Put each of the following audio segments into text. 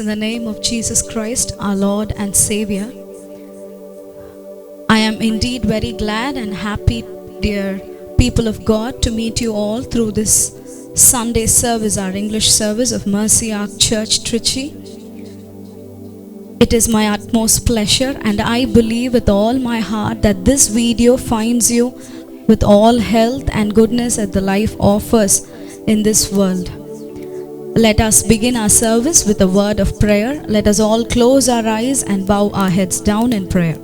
in the name of Jesus Christ, our Lord and Savior. I am indeed very glad and happy, dear people of God, to meet you all through this Sunday service, our English service of Mercy Ark Church, Trichy. It is my utmost pleasure, and I believe with all my heart that this video finds you with all health and goodness that the life offers in this world. Let us begin our service with a word of prayer. Let us all close our eyes and bow our heads down in prayer.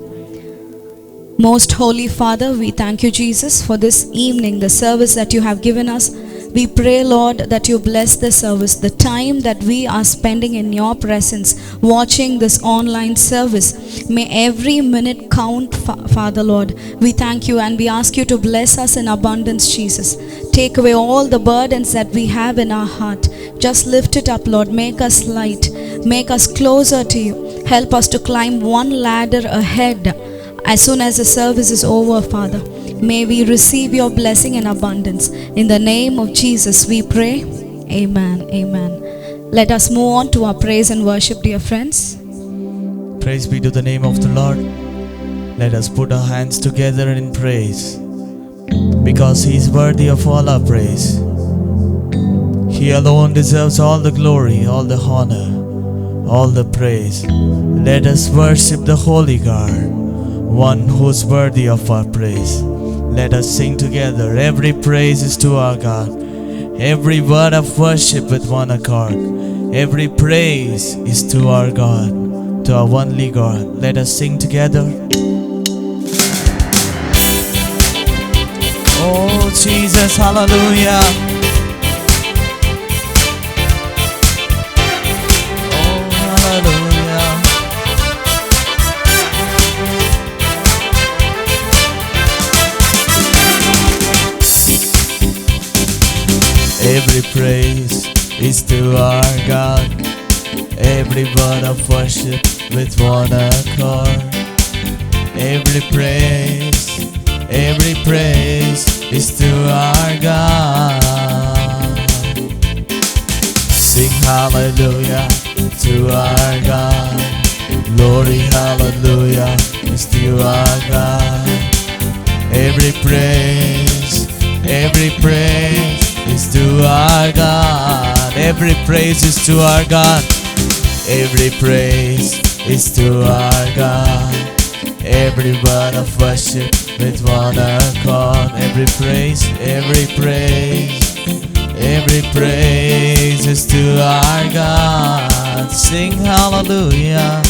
Most Holy Father, we thank you, Jesus, for this evening, the service that you have given us. We pray, Lord, that you bless the service, the time that we are spending in your presence, watching this online service. May every minute count, Father, Lord. We thank you and we ask you to bless us in abundance, Jesus. Take away all the burdens that we have in our heart. Just lift it up, Lord. Make us light. Make us closer to you. Help us to climb one ladder ahead as soon as the service is over, Father. May we receive your blessing in abundance. In the name of Jesus we pray. Amen. Amen. Let us move on to our praise and worship, dear friends. Praise be to the name of the Lord. Let us put our hands together in praise, because He is worthy of all our praise. He alone deserves all the glory, all the honor, all the praise. Let us worship the Holy God, one who is worthy of our praise. Let us sing together. Every praise is to our God. Every word of worship with one accord. Every praise is to our God, to our only God. Let us sing together. Oh Jesus, hallelujah. Oh hallelujah. Every praise is to our God. Every word of worship with one accord. Every praise is to our God. Sing hallelujah to our God. Glory hallelujah is to our God. Every praise is to our God. Every praise is to our God. Every praise is to our God. Every word of worship with one accord. Every praise is to our God. Sing hallelujah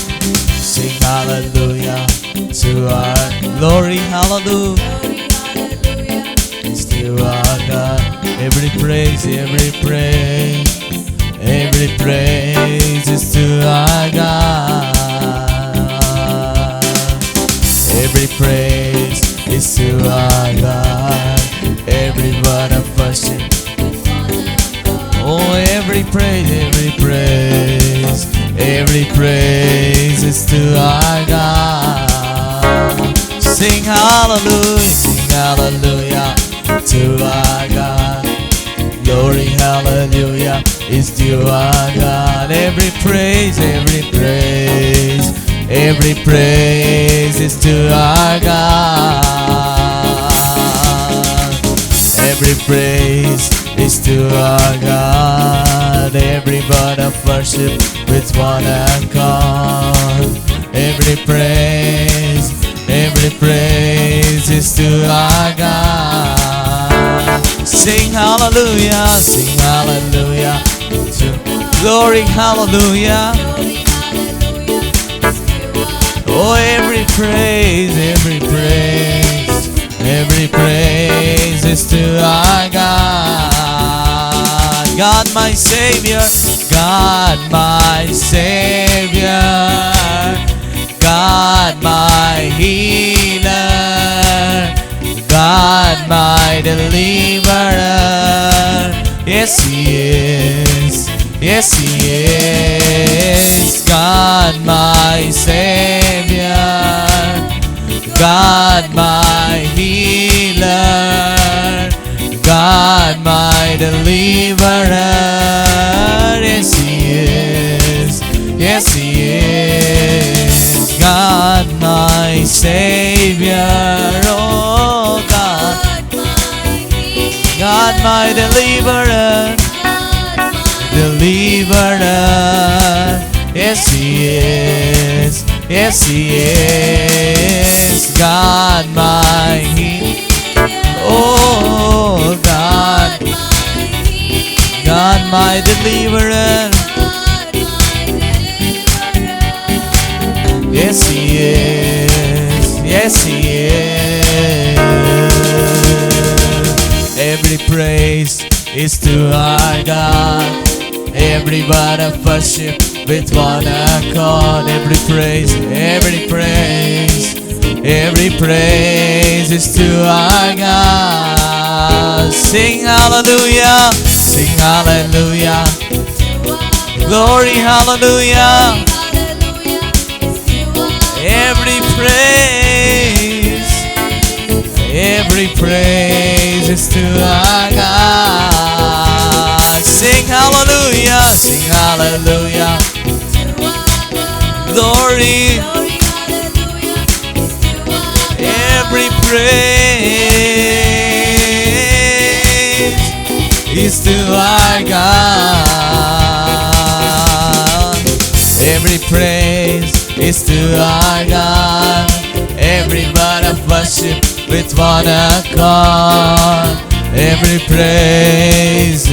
to our glory, hallelujah is to our God. Every praise is to our God. Every praise is to our God. Every word of worship. Oh, every praise is to our God. Sing hallelujah to our God. Glory hallelujah is to our God. Every praise is to our God. Every praise is to our God. Every word of worship with one accord. Every praise is to our God. Sing hallelujah to glory hallelujah. Oh, every praise is to our God. God my Savior, God my Savior, God my healer, God my deliverer. Yes He is, God my Savior, God my healer, God my deliverer. Yes He is, Yes, He is. God, my Savior. Oh, God. God, my deliverer. Deliverer. Yes, He is. Yes, He is. God, my healer. Oh, God. God, my deliverer. Yes, He is. Yes, He is. Every praise is to our God. Every word of worship with one accord. Every praise is to our God. Sing hallelujah, sing hallelujah. Glory, hallelujah. Every praise is to our God. Sing hallelujah, sing hallelujah. Glory, every praise is to our God. Every praise is to our God. Every word of worship with one accord. Every praise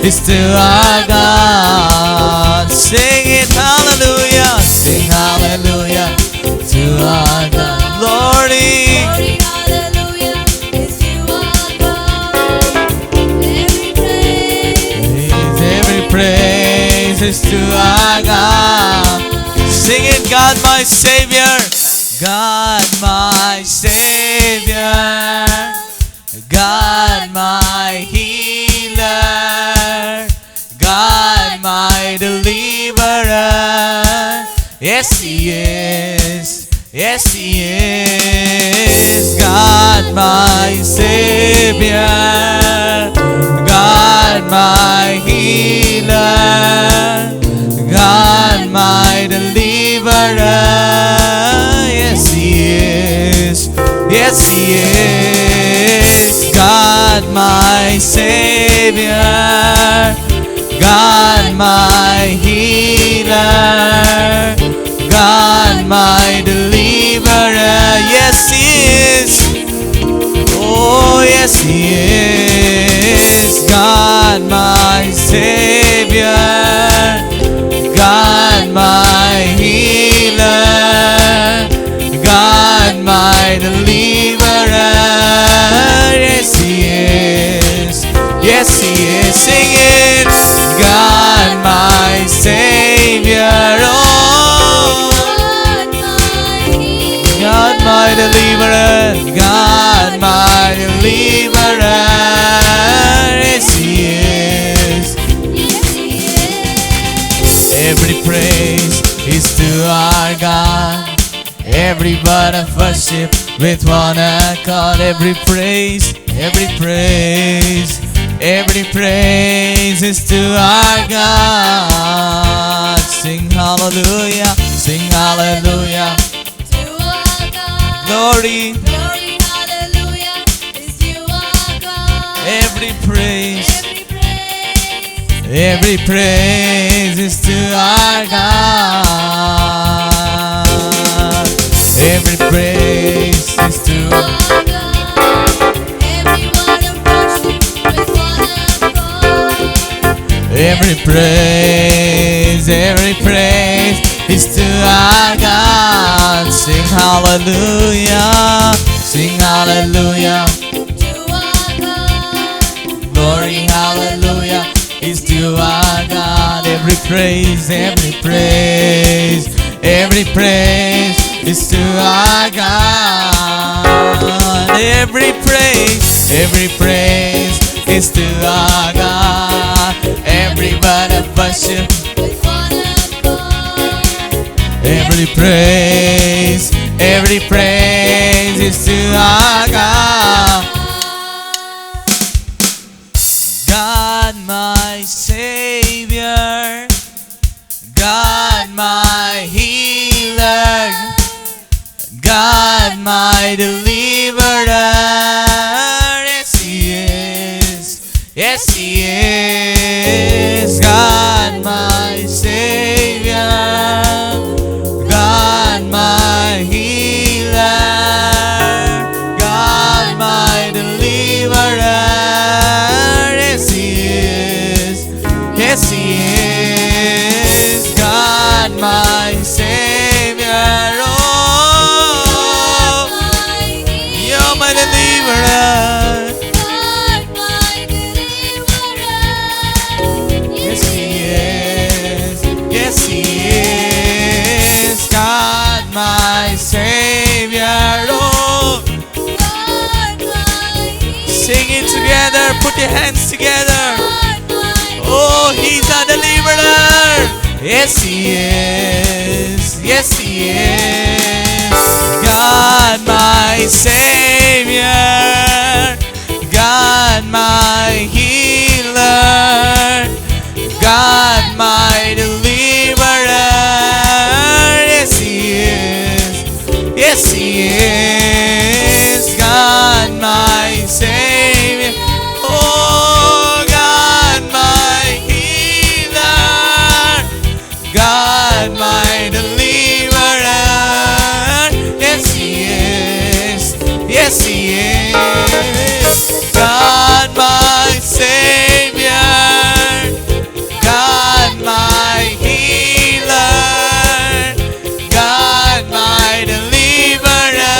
is to our God. Sing it, hallelujah, sing hallelujah to our God. Glory, hallelujah is to our God. every praise is to our God. Sing it, God, my Savior. God, my Savior. God, my healer. God, my deliverer. Yes, He is. Yes, He is. God, my Savior. God, my healer. God, my deliverer. Yes, He is. Yes, He is. God, my Savior. God, my healer. God, my deliverer. Yes, He is. Oh, yes, He is. God, my Savior. God, my healer. God, my deliverer. Yes, He is. Yes, He is. Sing it. God, my Savior. Oh, God, my deliverer. God, my deliverer. Yes, He is. Every praise is to our God. Every word of worship with one accord. Every praise is to our God. Sing hallelujah, sing hallelujah. Glory, hallelujah is to our God. every praise is to our God. Every praise is to our God. Every word of worship with one accord. every praise is to our God. Sing hallelujah, sing hallelujah. To our God. Glory, hallelujah is to our God. Every praise is to our God. Every praise is to our God. Every word of worship, With one accord. every praise is to our God. God, my Savior. God my healer, God my deliverer. Yes, He is. Yes, He is. God my Savior, God my healer, God my deliverer. Yes, He is. Yes, He is. God my Savior. Oh, you're my deliverer. Yes, He is. Yes, He is. God my Savior. Oh, sing it together. Put your hands together. Oh, He's our deliverer. Yes, He is. Yes, He is. God my Savior, God my healer, God my deliverer. Yes, He is. Yes, He is. God my Savior. Oh, God my healer, God my deliverer. Yes, He is. Yes, He is. God my Savior, God my healer, God my deliverer.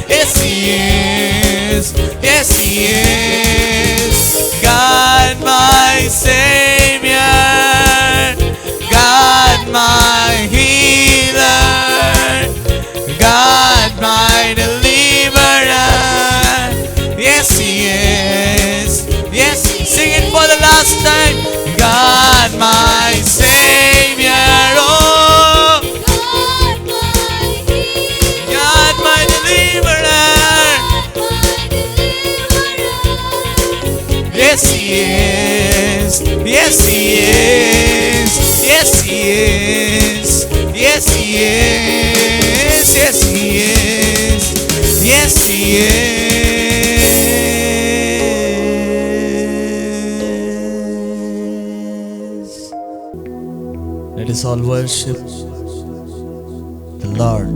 Yes, He is. Yes, He is. God my Savior, God my healer, God my deliverer. Yes, He is. Yes, sing it for the last time. God my Savior, oh, God my deliverer. Yes, He is. Yes, He is. Yes, He is. Yes, He is. Yes, He is. Yes, He is. Let us all worship the Lord,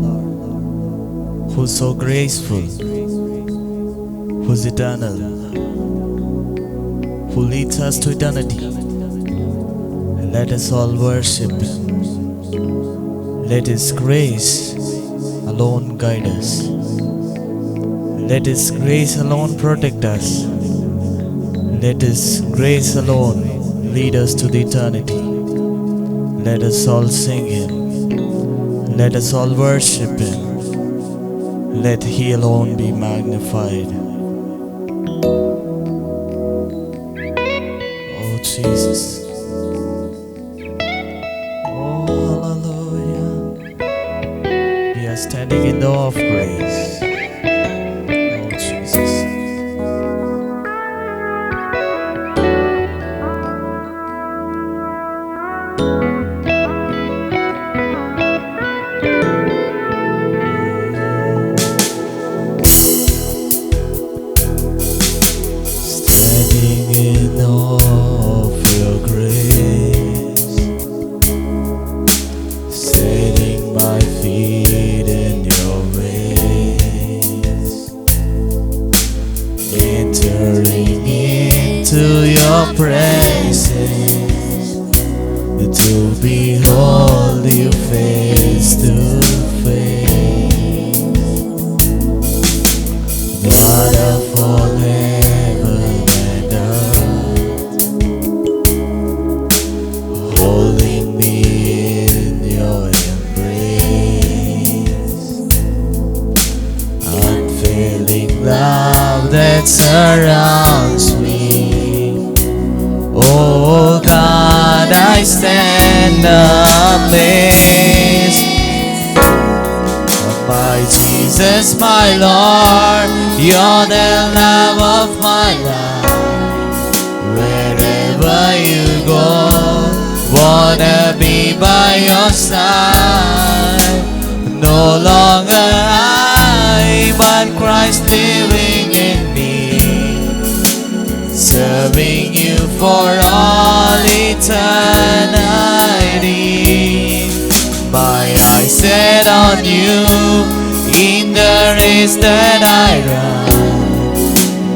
who's so graceful, who's eternal, who leads us to eternity. And let us all worship Him. Let His grace alone guide us. Let His grace alone protect us. Let His grace alone lead us to the eternity. Let us all sing Him. Let us all worship Him. Let He alone be magnified. Oh, Jesus. Oh, hallelujah. We are standing in the awe of grace. Oh, Jesus. Standing in awe of your grace, setting my feet in your ways, entering into your presence, to behold you face to face. God of all heaven and earth, holding me in your embrace, unfailing love that surrounds me. Oh God, I stand amazed. My Jesus, my Lord, you're the love of my life. Wherever you go, wanna be your side. No longer I, but Christ living in me, serving you for all eternity. My eyes set on you in the race that I run.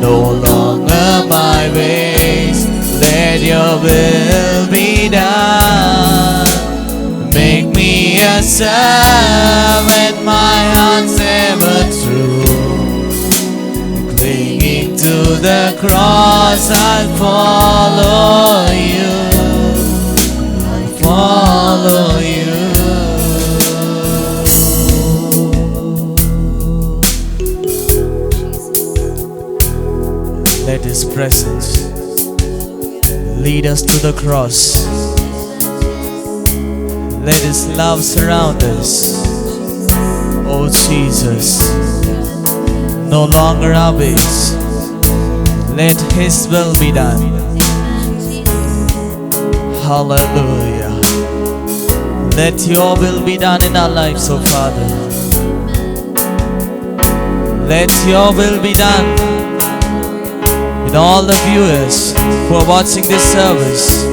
No longer my ways, let your will be done. Make me a servant, my heart's ever true. Clinging to the cross, I'll follow you. I'll follow you. Let His presence lead us to the cross. Let His love surround us. Oh Jesus, no longer our ways, let His will be done. Hallelujah. Let your will be done in our lives, oh Father. Let your will be done with all the viewers who are watching this service.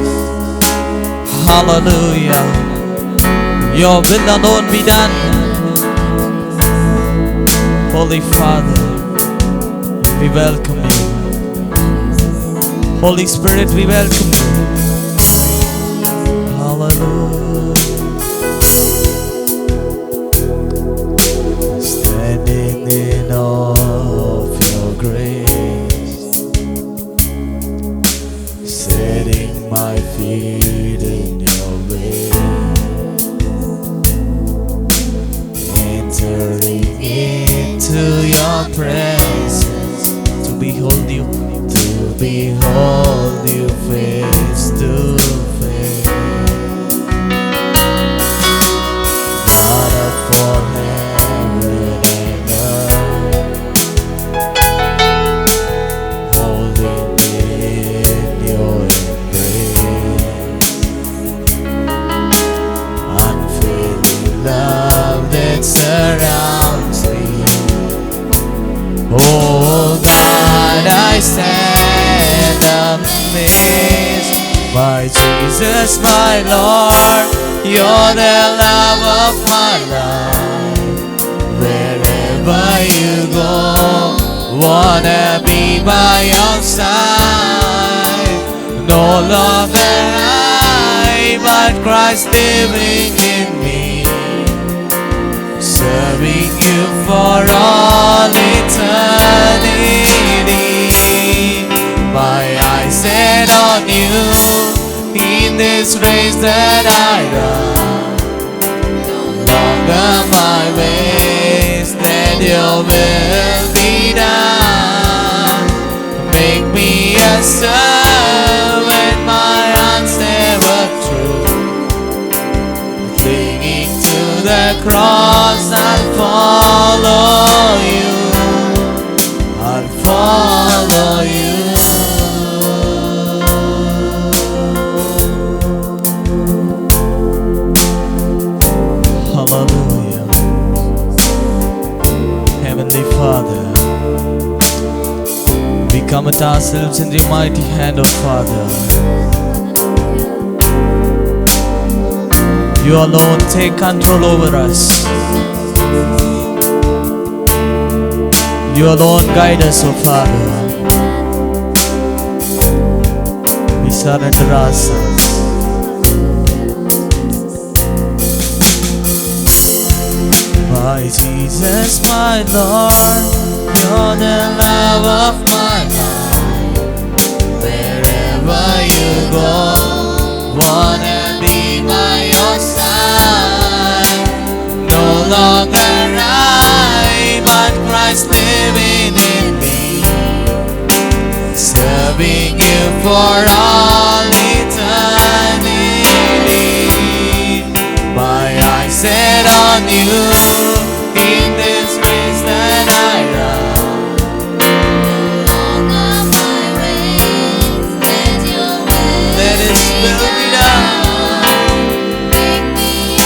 Hallelujah. Your will alone be done. Holy Father, we welcome you. Holy Spirit, we welcome you. Hallelujah. Standing in awe of your grace, setting my feet in your way, entering into your presence to behold you face to face. God of all heaven and earth, holding me in your embrace, unfailing love that surrounds me. Oh God, I stand amazed. My Jesus, my Lord, you're the love of my life. Wherever you go, wanna be by your side. No longer I, but Christ living in me, serving you for all eternity. My eyes set on you in this race that I run. No longer my ways, let your will be done. Make me a servant, my heart's ever true. Clinging to the cross, I'll follow you. I'll follow you. Hallelujah. Heavenly Father, we commit ourselves in the mighty hand of Father. You alone take control over us. You alone guide us, O Father. We surrender ourselves. My Jesus, my Lord, you're the love of my life. Wherever you go, wanna be by your side. No longer I, but Christ living in me, serving you for all eternity. My eyes set on you in this race that I run. No longer my race, let your will, let His will be done. Make me a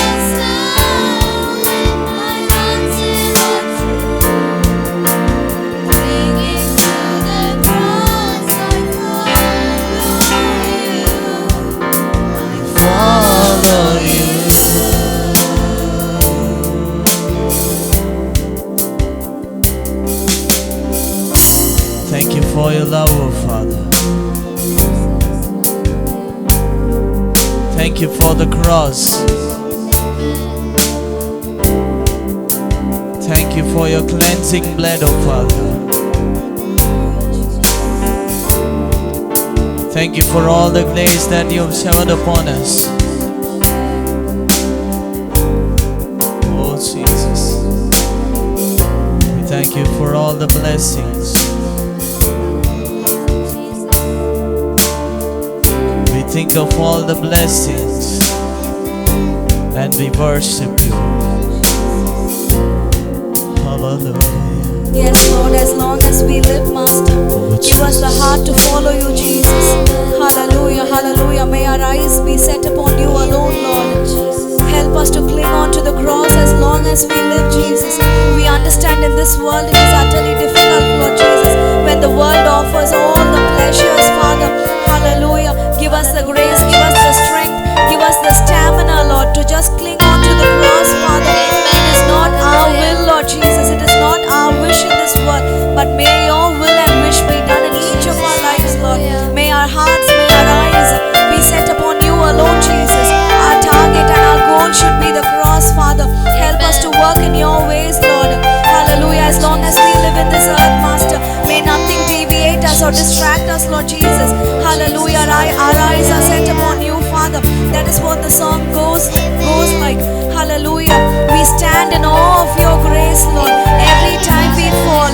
for your love, oh Father. Thank you for the cross. Thank you for your cleansing blood, oh Father. Thank you for all the grace that you have showered upon us. Oh Jesus, we thank you for all the blessings. We think of all the blessings and we worship you. Hallelujah. Yes, Lord, as long as we live, Master, give us the heart to follow you, Jesus. Hallelujah, hallelujah. May our eyes be set upon you alone, Lord. Help us to cling on to the cross as long as we live, Jesus. We understand in this world it is utterly difficult, Lord Jesus, when the world offers all the pleasures, Father. Hallelujah. Give us the grace, give us the strength, give us the stamina, Lord, to just cling on to the cross, Father. It is not our will, Lord Jesus. It is not our wish in this world, but may your will and wish be done in each of our lives, Lord. May our hearts, may our eyes be set upon you alone, Jesus. Our target and our goal should be the cross, Father. Help us to work in your ways, Lord. Hallelujah. As long as we live in this earth, Master, may nothing deviate us or distract us, Lord Jesus. Hallelujah. Our eyes are set upon you, Father. That is what the song goes like. Hallelujah. We stand in awe of your grace, Lord. Every time we fall,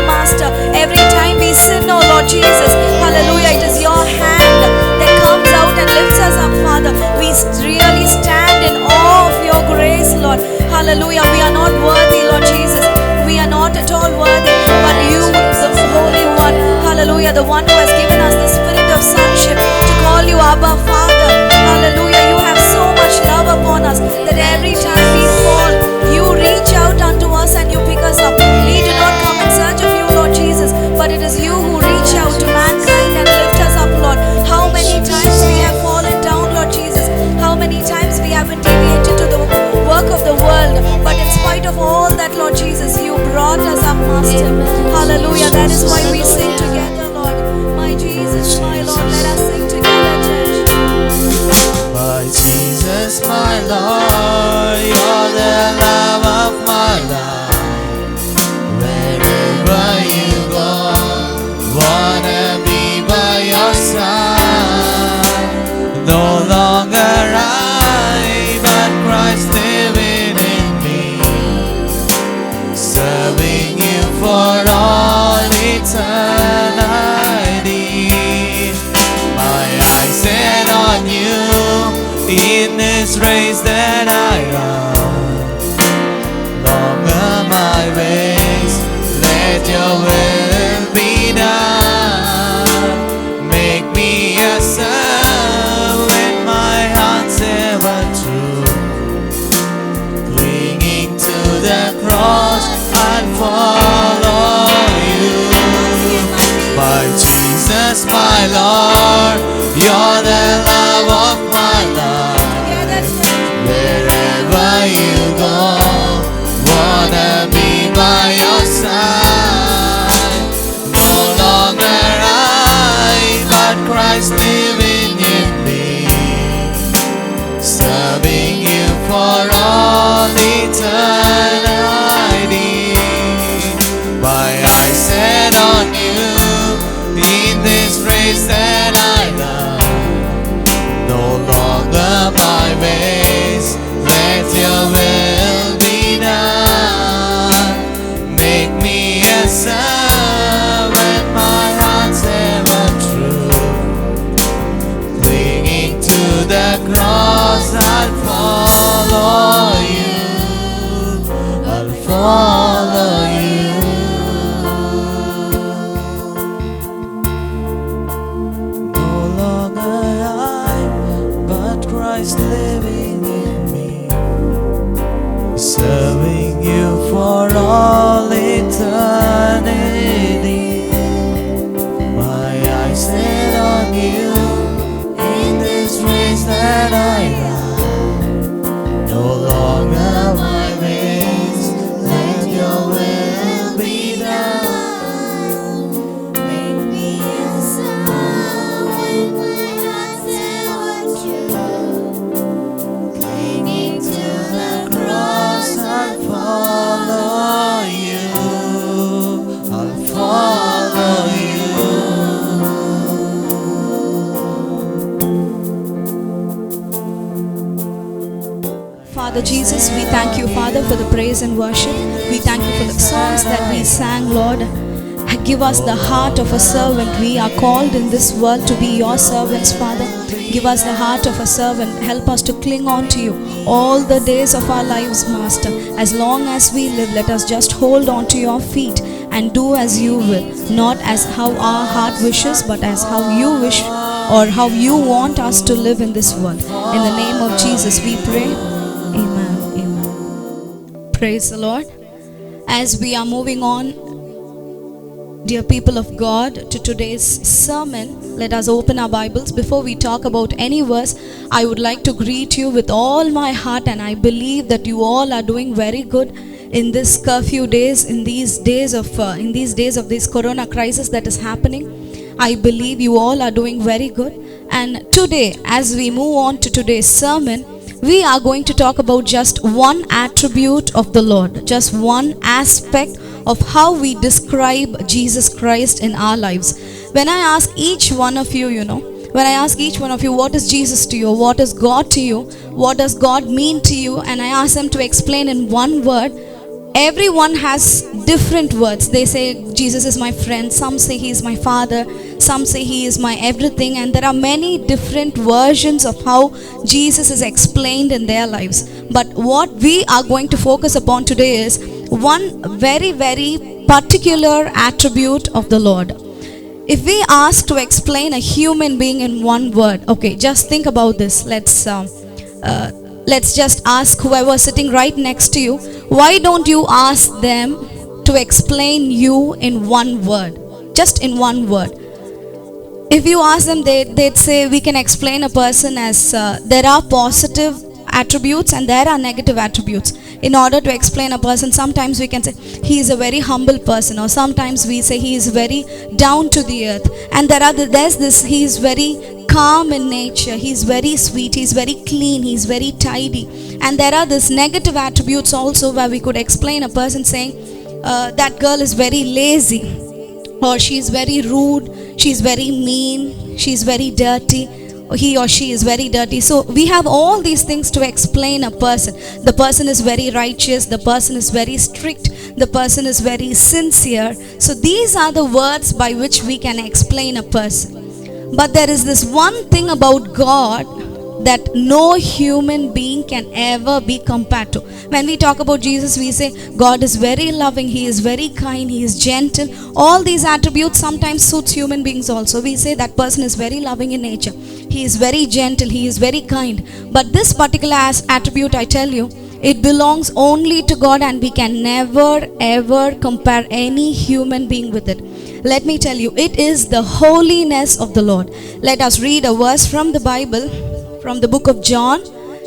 Master, every time we sin, oh Lord Jesus. Hallelujah. It is your hand that comes out and lifts us up, Father. We really stand in awe of your grace, Lord. Hallelujah. We are not worthy, Lord Jesus. We are not at all worthy, but you, the Holy One, hallelujah, the one who has given us the spirit of sonship to call you Abba, Father. Hallelujah. You have so much love upon us that every time we fall, you reach out unto us and you pick us up. We do not come in search of you, Lord Jesus, but it is you who reach out to mankind and lift us up, Lord. How many times we have fallen down, Lord Jesus. How many times we have been deviated to the work of the world, but in spite of all that, Lord Jesus, you brought us up, Master. Hallelujah. That is why we sing together, Lord. My Jesus, my Lord, let us sing together, church. My Jesus, my Lord, you're the love of my life. Wherever you go, wanna be by your side. No longer I, but Christ living in me, serving you for all eternity. My eyes set on you in this race that I run. Long are my ways, let your will be done. Make me a son with my heart's ever true. Clinging to the cross, I'll follow you. My Jesus, my Lord, you're the love of my life. Wherever you go, wanna be by your side. No longer I, but Christ living in me, serving you for all eternity. My eyes set on you in this race that I love. No longer my ways, let your will be done. Make me a servant, my heart's ever true. Clinging to the cross, I'll follow you. I'll follow you. No longer I, but Christ living in me, serving you for all eternity. My eyes set on you in this race that I run. No longer my ways, let your will be done. Father Jesus. We thank you, Father, for the praise and worship. We thank you for the songs that we sang, Lord. Give us the heart of a servant. We are called in this world to be your servants, Father. Give us the heart of a servant. Help us to cling on to you all the days of our lives, Master. As long as we live, let us just hold on to your feet and do as you will. Not as how our heart wishes, but as how you wish or how you want us to live in this world. In the name of Jesus we pray. Amen. Amen. Praise the Lord. As we are moving on, dear people of God, to today's sermon, let us open our Bibles. Before we talk about any verse, I would like to greet you with all my heart, and I believe that you all are doing very good in this curfew days, in these days of this corona crisis that is happening. I believe you all are doing very good. And today, as we move on to today's sermon, we are going to talk about just one attribute of the Lord, just one aspect of how we describe Jesus Christ in our lives. When I ask each one of you, what is Jesus to you, what is God to you, what does God mean to you, and I ask them to explain in one word, everyone has different words. They say Jesus is my friend, some say he is my father, some say he is my everything, and there are many different versions of how Jesus is explained in their lives. But what we are going to focus upon today is one very, very particular attribute of the Lord. If we ask to explain a human being in one word, okay, just think about this. Let's just ask whoever sitting right next to you, why don't you ask them to explain you in one word? Just in one word. If you ask them, they'd say we can explain a person as there are positive attributes and there are negative attributes. In order to explain a person, sometimes we can say he is a very humble person, or sometimes we say he is very down to the earth, and there's this, he is very calm in nature, he's very sweet, he's very clean, he's very tidy. And there are these negative attributes also where we could explain a person saying that girl is very lazy, or she's very rude, she's very mean, she's very dirty, he or she is very dirty. So we have all these things to explain a person. The person is very righteous, the person is very strict, the person is very sincere. So these are the words by which we can explain a person. But there is this one thing about God that no human being can ever be compared to. When we talk about Jesus, we say God is very loving, he is very kind, he is gentle. All these attributes sometimes suits human beings also. We say that person is very loving in nature, he is very gentle, he is very kind. But this particular attribute, I tell you, it belongs only to God, and we can never ever compare any human being with it. Let me tell you, it is the holiness of the Lord. Let us read a verse from the Bible, from the book of John,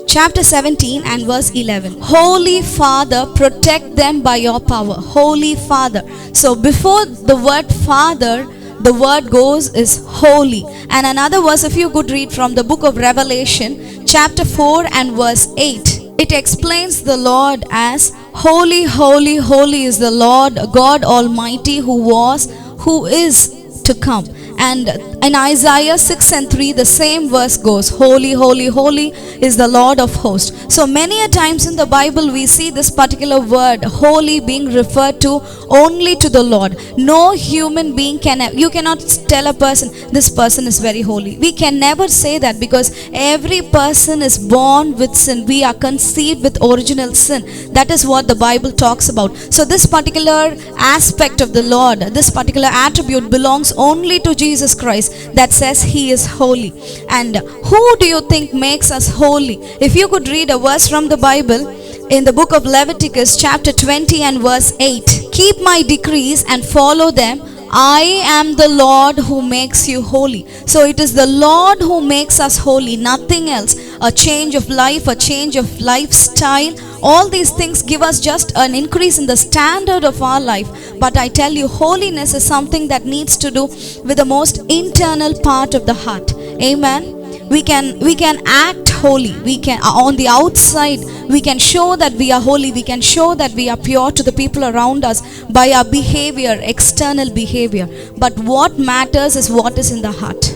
chapter 17 and verse 11. Holy Father, protect them by your power. Holy Father. So before the word Father, the word goes is holy. And another verse, if you could read from the book of Revelation, chapter 4 and verse 8. It explains the Lord as holy, holy, holy is the Lord God Almighty, who was, who is to come. And in Isaiah 6 and 3, the same verse goes, holy, holy, holy is the Lord of hosts. So many a times in the Bible we see this particular word holy being referred to only to the Lord. No human being can, you cannot tell a person, this person is very holy. We can never say that, because every person is born with sin. We are conceived with original sin. That is what the Bible talks about. So this particular aspect of the Lord, this particular attribute belongs only to Jesus Christ, that says he is holy. And who do you think makes us holy? If you could read a verse from the Bible in the book of Leviticus chapter 20 and verse 8. Keep my decrees and follow them. I am the Lord who makes you holy. So it is the Lord who makes us holy, nothing else. A change of life, a change of lifestyle, all these things give us just an increase in the standard of our life. But I tell you, holiness is something that needs to do with the most internal part of the heart. Amen. We can act holy. We can, on the outside, we can show that we are holy. We can show that we are pure to the people around us by our behavior, external behavior. But what matters is what is in the heart.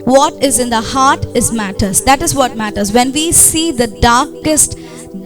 What is in the heart is matters. That is what matters. When we see the darkest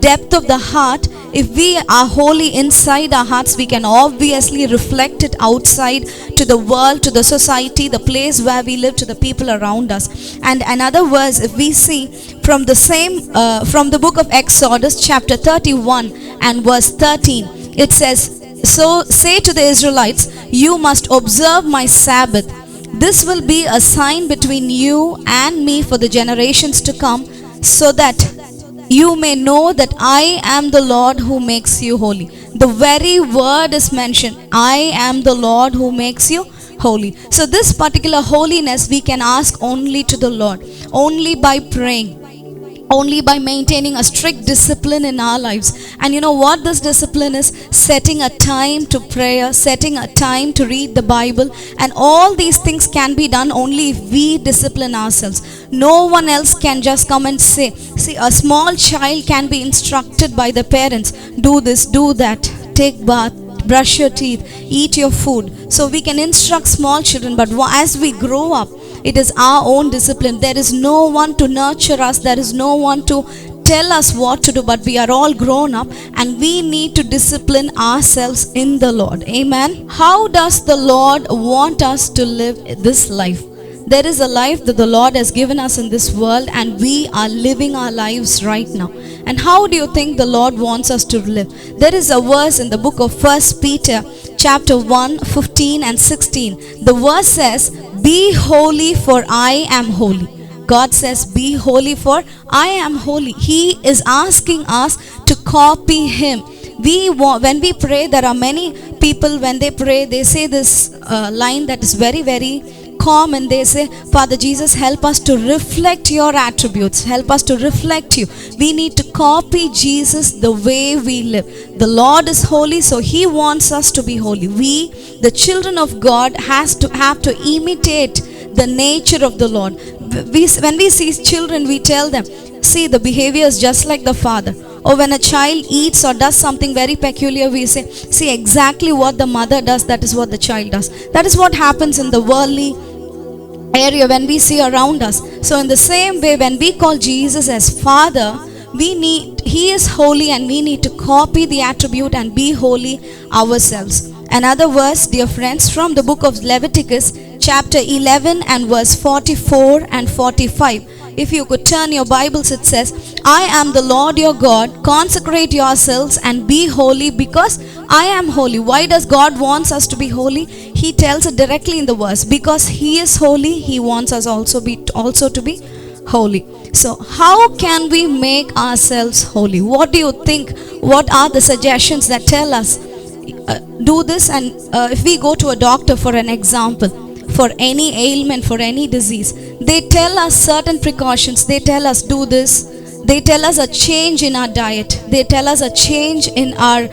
depth of the heart, if we are holy inside our hearts, we can obviously reflect it outside to the world, to the society, the place where we live, to the people around us. And another verse, if we see from the same, from the book of Exodus, chapter 31 and verse 13, it says, "So say to the Israelites, you must observe my Sabbath. This will be a sign between you and me for the generations to come, so that you may know that I am the Lord who makes you holy." The very word is mentioned, I am the Lord who makes you holy. So this particular holiness we can ask only to the Lord, only by praying, only by maintaining a strict discipline in our lives. And you know what this discipline is? Setting a time to prayer, setting a time to read the Bible, and all these things can be done only if we discipline ourselves. No one else can just come and say. See, a small child can be instructed by the parents, do this, do that, take bath, brush your teeth, eat your food. So we can instruct small children, but as we grow up, it is our own discipline. There is no one to nurture us. There is no one to tell us what to do, but we are all grown up and we need to discipline ourselves in the Lord. Amen. How does the Lord want us to live this life? There is a life that the Lord has given us in this world, and we are living our lives right now. And how do you think the Lord wants us to live? There is a verse in the book of 1 Peter chapter 1, 15 and 16. The verse says, "Be holy, for I am holy." God says, "Be holy, for I am holy." He is asking us to copy Him. When we pray, there are many people, when they pray, they say this line that is very, very common. They say, "Father Jesus, help us to reflect your attributes. Help us to reflect you." We need to copy Jesus the way we live. The Lord is holy, so He wants us to be holy. We, the children of God, have to imitate the nature of the Lord. When we see children, we tell them, see, the behavior is just like the Father. Or when a child eats or does something very peculiar, we say, see, exactly what the mother does, that is what the child does. That is what happens in the worldly area when we see around us. So in the same way, when we call Jesus as Father, He is holy, and we need to copy the attribute and be holy ourselves. Another verse, dear friends, from the book of Leviticus chapter 11 and verse 44 and 45. If you could turn your Bibles, it says, "I am the Lord your God. Consecrate yourselves and be holy, because I am holy." Why does God wants us to be holy? He tells it directly in the verse. Because He is holy, He wants us also to be holy. So how can we make ourselves holy? What do you think? What are the suggestions that tell us do this? And if we go to a doctor, for an example, for any ailment, for any disease, they tell us certain precautions. They tell us do this. They tell us a change in our diet. They tell us a change in our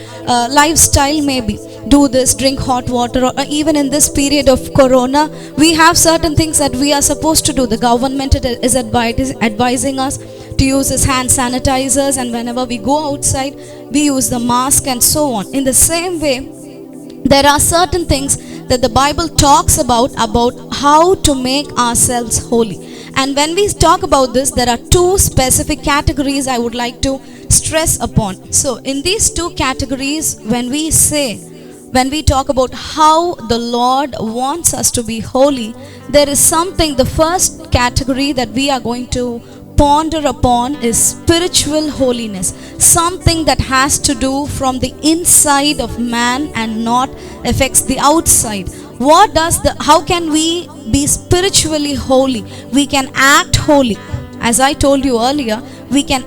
lifestyle, maybe. Do this, drink hot water. Or even in this period of corona, we have certain things that we are supposed to do. The government is advising us to use this hand sanitizers, and whenever we go outside, we use the mask and so on. In the same way, there are certain things that the Bible talks about how to make ourselves holy. And when we talk about this, there are two specific categories I would like to stress upon. So in these two categories, when we talk about how the Lord wants us to be holy, there is something, the first category that we are going to ponder upon is spiritual holiness. Something that has to do from the inside of man and not affects the outside. How can we be spiritually holy? We can act holy. As I told you earlier, we can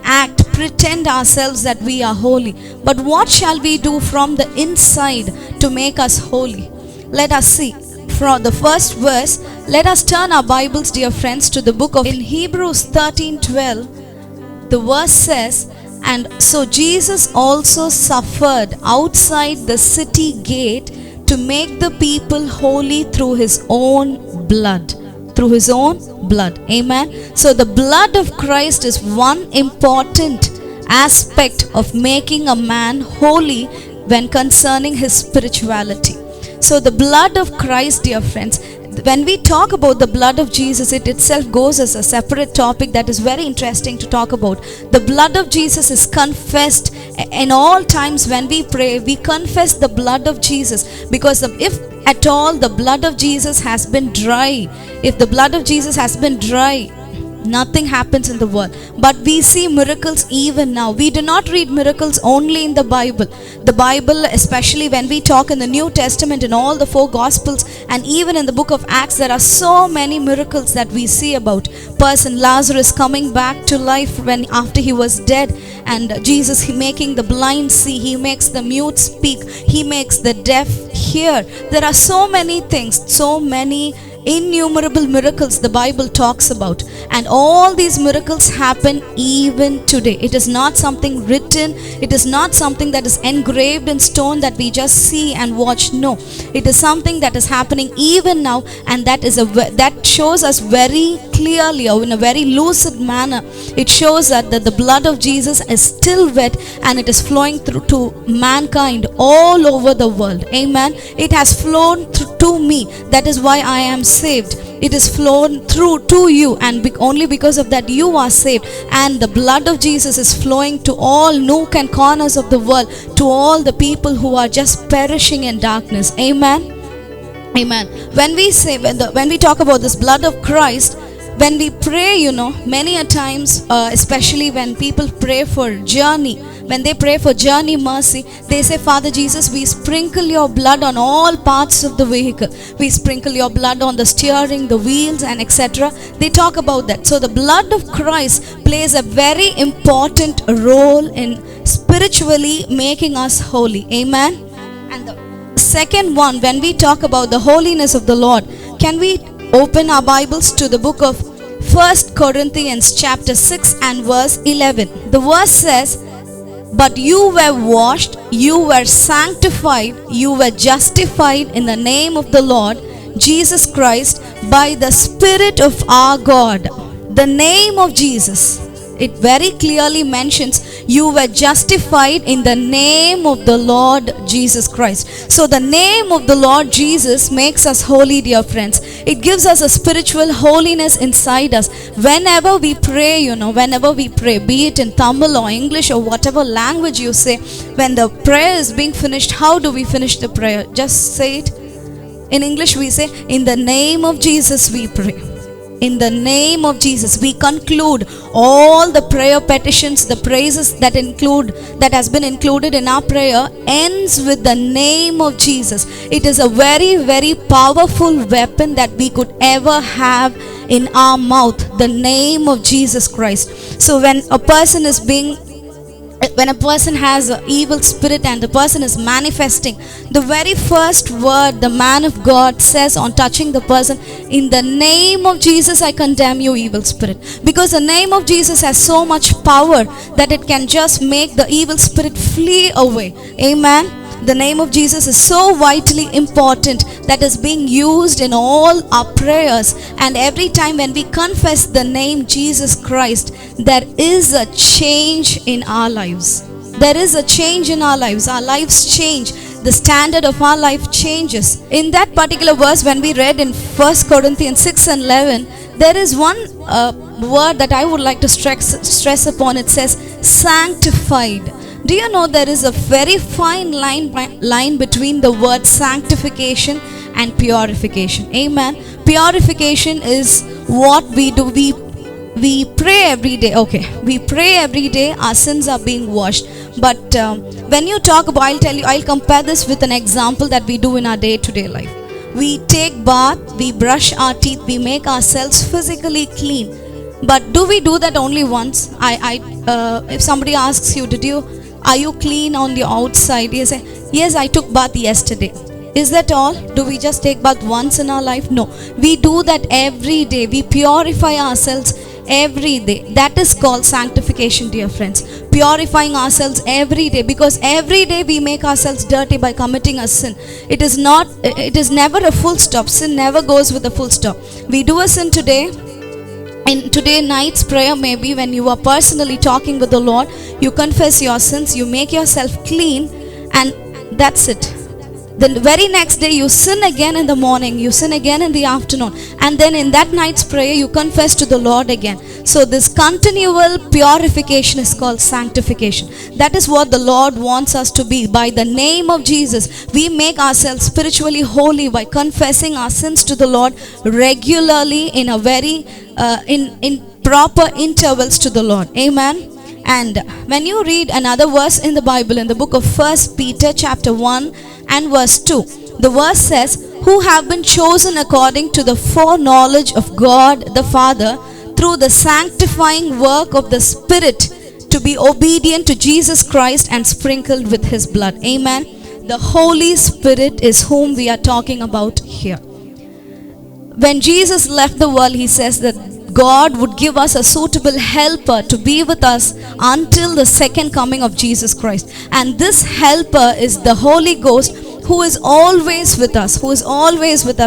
pretend ourselves that we are holy. But what shall we do from the inside to make us holy? Let us see. From the first verse, let us turn our Bibles, dear friends, to the book of in Hebrews 13:12. The verse says, "And so Jesus also suffered outside the city gate to make the people holy through His own blood." Through His own blood. Amen. So the blood of Christ is one important aspect of making a man holy when concerning his spirituality. So the blood of Christ, dear friends, when we talk about the blood of Jesus, it itself goes as a separate topic that is very interesting to talk about. The blood of Jesus is confessed in all times. When we pray, we confess the blood of Jesus, because if at all the blood of Jesus has been dry, if the blood of Jesus has been dry, nothing happens in the world. But we see miracles even now. We do not read miracles only in the Bible. The Bible, especially when we talk in the New Testament, in all the 4 Gospels, and even in the book of Acts, there are so many miracles that we see about. Person Lazarus coming back to life when after he was dead, and Jesus, he making the blind see, he makes the mute speak, he makes the deaf hear. There are so many things, so many innumerable miracles the Bible talks about, and all these miracles happen even today. It is not something written, it is not something that is engraved in stone that we just see and watch. No, it is something that is happening even now, and that shows us very clearly, or in a very lucid manner, it shows that the blood of Jesus is still wet, and it is flowing through to mankind all over the world. Amen. It has flown to me. That is why I am saved. It is flown through to you, and only because of that you are saved. And the blood of Jesus is flowing to all nook and corners of the world, to all the people who are just perishing in darkness. Amen. Amen. When we talk about this blood of Christ, when we pray, many a times, especially when people pray for journey, when they pray for journey mercy, they say, Father Jesus, we sprinkle your blood on all parts of the vehicle. We sprinkle your blood on the steering, the wheels, and etc. They talk about that. So the blood of Christ plays a very important role in spiritually making us holy. Amen. And the second one, when we talk about the holiness of the Lord, can we open our Bibles to the book of 1 Corinthians chapter 6 and verse 11. The verse says, but you were washed, you were sanctified, you were justified in the name of the Lord Jesus Christ by the Spirit of our God. The name of Jesus, it very clearly mentions you were justified in the name of the Lord Jesus Christ. So the name of the Lord Jesus makes us holy, dear friends. It gives us a spiritual holiness inside us. Whenever we pray, be it in Tamil or English or whatever language you say, when the prayer is being finished, how do we finish the prayer? Just say it. In English we say, in the name of Jesus we pray. In the name of Jesus, we conclude all the prayer petitions, the praises that has been included in our prayer ends with the name of Jesus. It is a very, very powerful weapon that we could ever have in our mouth, the name of Jesus Christ. So when a person has an evil spirit and the person is manifesting, the very first word the man of God says on touching the person, in the name of Jesus I condemn you, evil spirit. Because the name of Jesus has so much power that it can just make the evil spirit flee away. Amen. The name of Jesus is so vitally important that is being used in all our prayers. And every time when we confess the name Jesus Christ, there is a change in our lives. There is a change in our lives. Our lives change. The standard of our life changes. In that particular verse, when we read in 1 Corinthians 6 and 11, there is one word that I would like to stress upon. It says sanctified. Do you know there is a very fine line between the word sanctification and purification? Amen. Purification is what we do. We pray every day. Okay, we pray every day. Our sins are being washed. But when you talk about, I'll compare this with an example that we do in our day-to-day life. We take bath, we brush our teeth, we make ourselves physically clean. But do we do that only once? If somebody asks you, are you clean on the outside? You say, yes, I took bath yesterday. Is that all? Do we just take bath once in our life? No. We do that every day. We purify ourselves every day. That is called sanctification, dear friends. Purifying ourselves every day, because every day we make ourselves dirty by committing a sin. It is never a full stop. Sin never goes with a full stop. We do a sin today. In today night's prayer, maybe when you are personally talking with the Lord, you confess your sins, you make yourself clean, and that's it. The very next day you sin again in the morning, you sin again in the afternoon, and then in that night's prayer you confess to the Lord again. So this continual purification is called sanctification. That is what the Lord wants us to be. By the name of Jesus, we make ourselves spiritually holy by confessing our sins to the Lord regularly in a very in proper intervals to the Lord. Amen. And when you read another verse in the Bible, in the book of 1 Peter chapter 1 and verse 2, the verse says, who have been chosen according to the foreknowledge of God the Father through the sanctifying work of the Spirit to be obedient to Jesus Christ and sprinkled with his blood. Amen. The Holy Spirit is whom we are talking about here. When Jesus left the world, he says that God would give us a suitable helper to be with us until the second coming of Jesus Christ. And this helper is the Holy Ghost, who is always with us,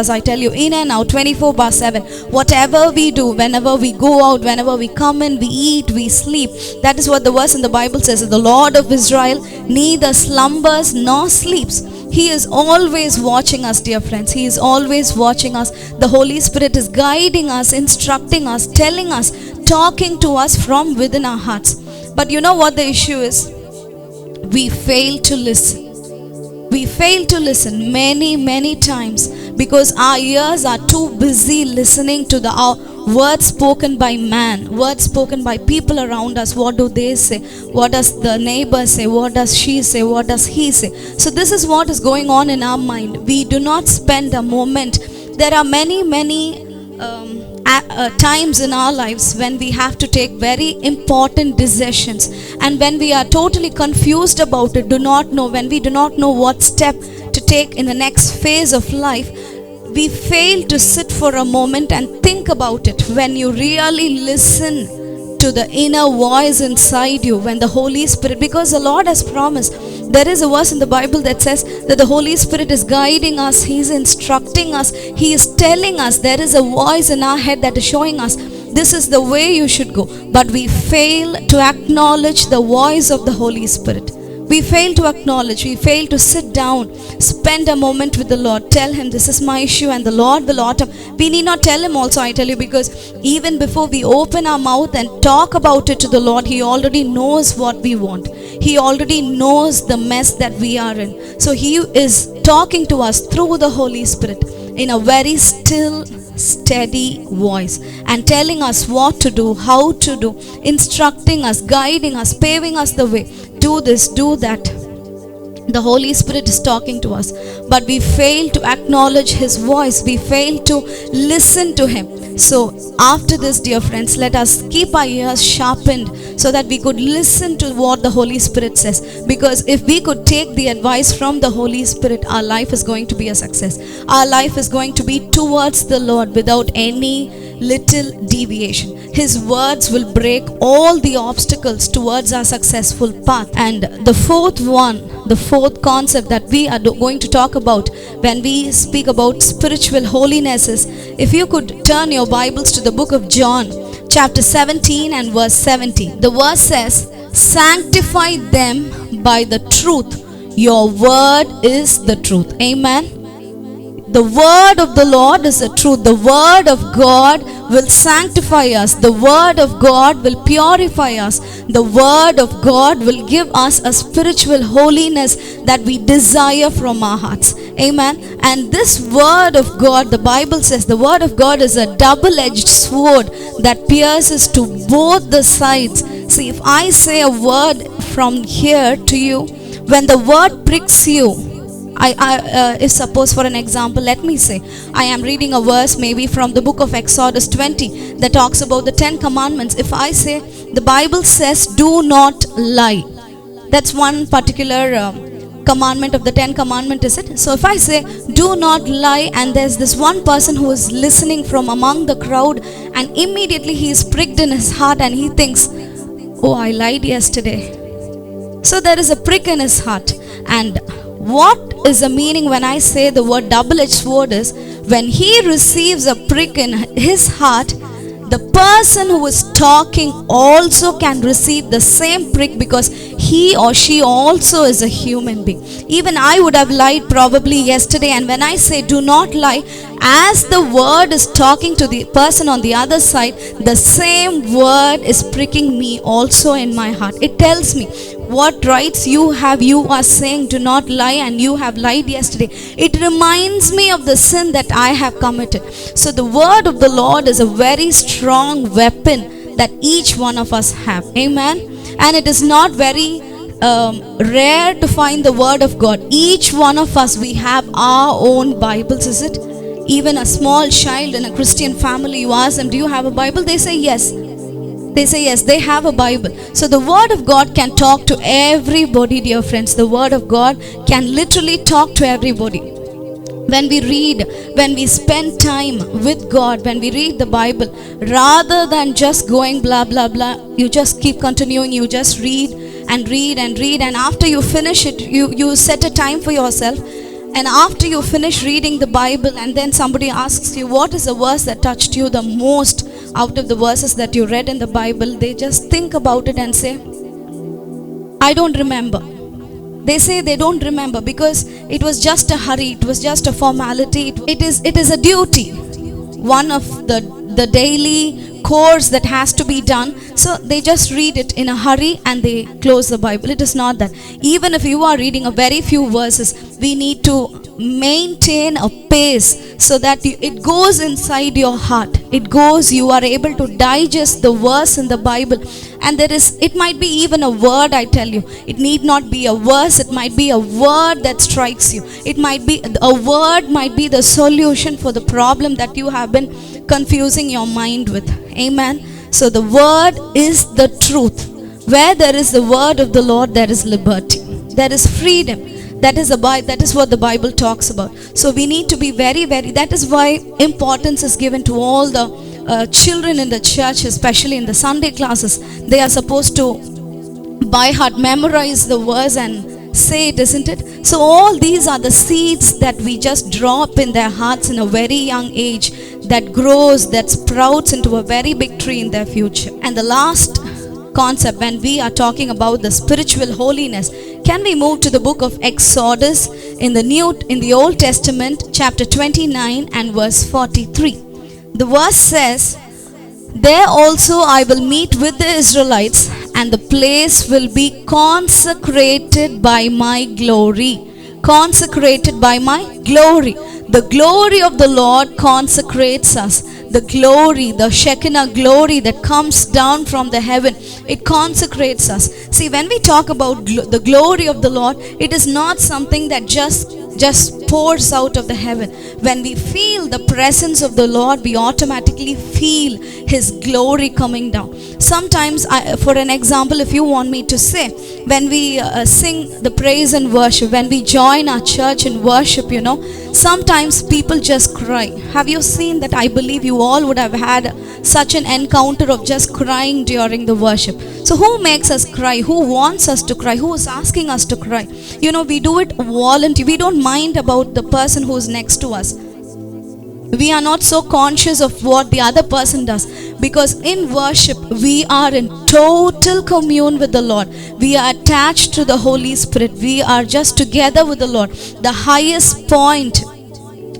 I tell you, in and out, 24/7. Whatever we do, whenever we go out, whenever we come in, we eat, we sleep. That is what the verse in the Bible says. The Lord of Israel neither slumbers nor sleeps. He is always watching us, dear friends. He is always watching us. The Holy Spirit is guiding us, instructing us, telling us, talking to us from within our hearts. But you know what the issue is? We fail to listen. We fail to listen many times because our ears are too busy listening to the words spoken by man, words spoken by people around us. What do they say? What does the neighbor say? What does she say? What does he say? So this is what is going on in our mind. We do not spend a moment. There are many times in our lives when we have to take very important decisions, and when we are totally confused about it, when we do not know what step to take in the next phase of life, we fail to sit for a moment and think about it. When you really listen to the inner voice inside you, when the Holy Spirit, because the Lord has promised, there is a verse in the Bible that says that the Holy Spirit is guiding us, he is instructing us, he is telling us. There is a voice in our head that is showing us this is the way you should go. But we fail to acknowledge the voice of the Holy Spirit. We fail to acknowledge, we fail to sit down, spend a moment with the Lord, tell him this is my issue, and the Lord will autumn. We need not tell him also, I tell you, because even before we open our mouth and talk about it to the Lord, he already knows what we want. He already knows the mess that we are in. So he is talking to us through the Holy Spirit in a very still, steady voice, and telling us what to do, how to do, instructing us, guiding us, paving us the way. Do this, do that. The Holy Spirit is talking to us, but we fail to acknowledge his voice. We fail to listen to him. So after this, dear friends, let us keep our ears sharpened so that we could listen to what the Holy Spirit says. Because if we could take the advice from the Holy Spirit, our life is going to be a success. Our life is going to be towards the Lord without any little deviation. His words will break all the obstacles towards our successful path. And the fourth concept that we are going to talk about when we speak about spiritual holiness is, if you could turn your Bibles to the book of John chapter 17 and verse 70. The verse says, sanctify them by the truth. Your word is the truth. Amen. The word of the Lord is the truth. The word of God will sanctify us. The word of God will purify us. The word of God will give us a spiritual holiness that we desire from our hearts. Amen. And this word of God, the Bible says, the word of God is a double-edged sword that pierces to both the sides. See, if I say a word from here to you, when the word pricks you, if suppose for an example, let me say, I am reading a verse maybe from the book of Exodus 20 that talks about the 10 commandments. If I say, the Bible says, do not lie. That's one particular commandment of the 10 commandments, is it? So if I say, do not lie, and there's this one person who is listening from among the crowd, and immediately he is pricked in his heart and he thinks, oh, I lied yesterday. So there is a prick in his heart. And what is the meaning when I say the word double-edged sword is, when he receives a prick in his heart, the person who is talking also can receive the same prick, because he or she also is a human being. Even I would have lied probably yesterday, and when I say do not lie, as the word is talking to the person on the other side, the same word is pricking me also in my heart. It tells me what rights you have. You are saying do not lie, and you have lied yesterday. It reminds me of the sin that I have committed. So the word of the Lord is a very strong weapon that each one of us have. Amen. And it is not very rare to find the word of God. Each one of us, we have our own Bibles, is it? Even a small child in a Christian family, you ask them, do you have a Bible? They say yes. They say yes, they have a Bible. So the word of God can talk to everybody, dear friends. The word of God can literally talk to everybody. When we read, when we spend time with God, when we read the Bible, rather than just going blah blah blah, you just keep continuing, you just read and read and read, and after you finish it, you set a time for yourself. And after you finish reading the Bible, and then somebody asks you, what is the verse that touched you the most out of the verses that you read in the Bible? They just think about it and say, I don't remember. They say they don't remember because it was just a hurry, it was just a formality. It is a duty, one of the daily course that has to be done. So they just read it in a hurry and they close the Bible. It is not that. Even if you are reading a very few verses, we need to maintain a pace so that it goes inside your heart. It goes, you are able to digest the verse in the Bible. And it might be even a word, I tell you. It need not be a verse, it might be a word that strikes you. It might be, a word might be the solution for the problem that you have been confusing your mind with. Amen. So the word is the truth. Where there is the word of the Lord, there is liberty. There is freedom. That is what the Bible talks about. So we need to be very, very, that is why importance is given to all the children in the church, especially in the Sunday classes. They are supposed to by heart memorize the verse and say it, isn't it? So all these are the seeds that we just drop in their hearts in a very young age, that grows, that sprouts into a very big tree in their future. And the last concept, when we are talking about the spiritual holiness, can we move to the book of Exodus in the Old Testament, chapter 29 and verse 43. The verse says, there also I will meet with the Israelites, and the place will be consecrated by my glory. Consecrated by my glory. The glory of the Lord consecrates us. The glory, the Shekinah glory that comes down from the heaven, it consecrates us. See, when we talk about the glory of the Lord, it is not something that just pours out of the heaven. When we feel the presence of the Lord, we automatically feel His glory coming down. Sometimes, for an example, if you want me to say, when we sing the praise and worship, when we join our church in worship, sometimes people just cry. Have you seen that? I believe you all would have had such an encounter of just crying during the worship. So who makes us cry? Who wants us to cry? Who is asking us to cry? We do it voluntarily. We don't mind about the person who is next to us. We are not so conscious of what the other person does, because in worship we are in total commune with the Lord. We are attached to the Holy Spirit. We are just together with the Lord. The highest point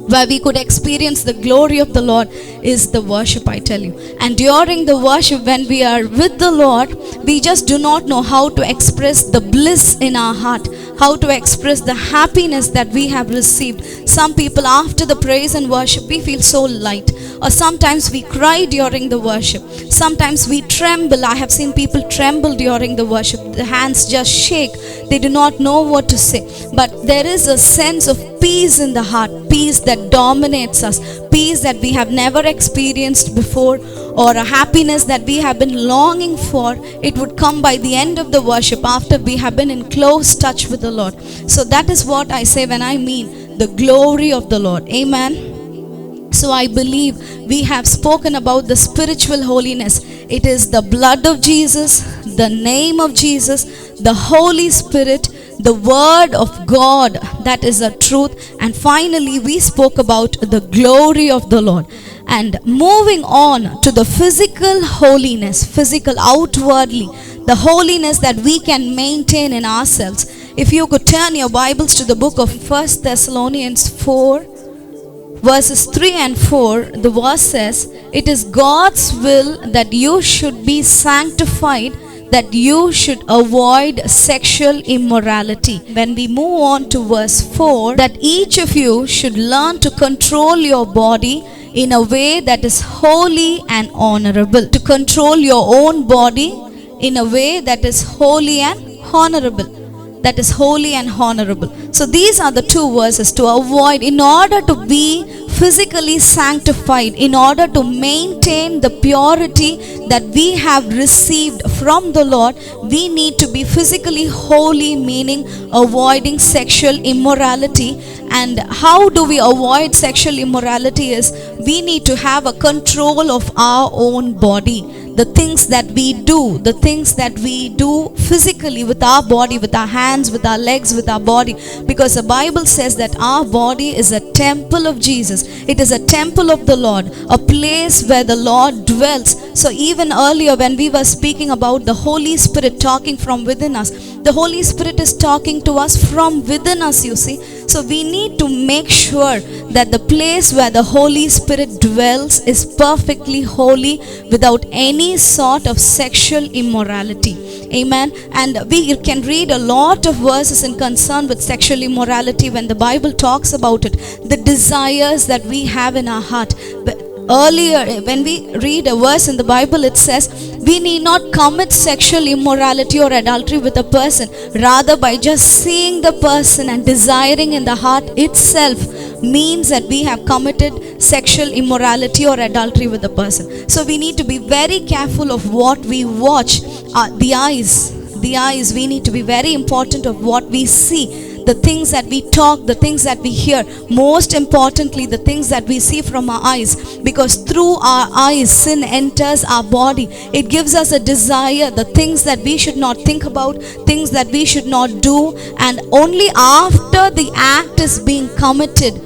where we could experience the glory of the Lord is the worship, I tell you. And during the worship, when we are with the Lord, we just do not know how to express the bliss in our heart, how to express the happiness that we have received. Some people, after the praise and worship, we feel so light. Or sometimes we cry during the worship. Sometimes we tremble. I have seen people tremble during the worship. The hands just shake. They do not know what to say. But there is a sense of peace in the heart, peace that dominates us, peace that we have never experienced before, or a happiness that we have been longing for. It would come by the end of the worship, after we have been in close touch with the Lord. So that is what I say when I mean the glory of the Lord. Amen. So I believe we have spoken about the spiritual holiness. It is the blood of Jesus, the name of Jesus, the Holy Spirit, the Word of God, that is the truth. And finally, we spoke about the glory of the Lord. And moving on to the physical holiness, physical outwardly, the holiness that we can maintain in ourselves. If you could turn your Bibles to the book of 1 Thessalonians 4, verses 3 and 4, the verse says, "It is God's will that you should be sanctified, that you should avoid sexual immorality." When we move on to verse 4, that each of you should learn to control your body in a way that is holy and honorable. To control your own body in a way that is holy and honorable. That is holy and honorable. So these are the two verses to avoid, in order to be physically sanctified, in order to maintain the purity that we have received from the Lord, we need to be physically holy, meaning avoiding sexual immorality. And how do we avoid sexual immorality is we need to have a control of our own body. The things that we do physically with our body, with our hands, with our legs, with our body, because the Bible says that our body is a temple of Jesus. It is a temple of the Lord, a place where the Lord dwells. So even earlier when we were speaking about the Holy Spirit talking from within us, the Holy Spirit is talking to us from within us, you see. So we need to make sure that the place where the Holy Spirit dwells is perfectly holy, without any sort of sexual immorality. Amen. And we can read a lot of verses in concern with sexual immorality when the Bible talks about it, the desires that we have in our heart. Earlier, when we read a verse in the Bible, it says we need not commit sexual immorality or adultery with a person. Rather, by just seeing the person and desiring in the heart itself means that we have committed sexual immorality or adultery with the person. So we need to be very careful of what we watch. The eyes, we need to be very important of what we see. The things that we talk, the things that we hear, most importantly the things that we see from our eyes, because through our eyes sin enters our body. It gives us a desire, the things that we should not think about, things that we should not do, and only after the act is being committed,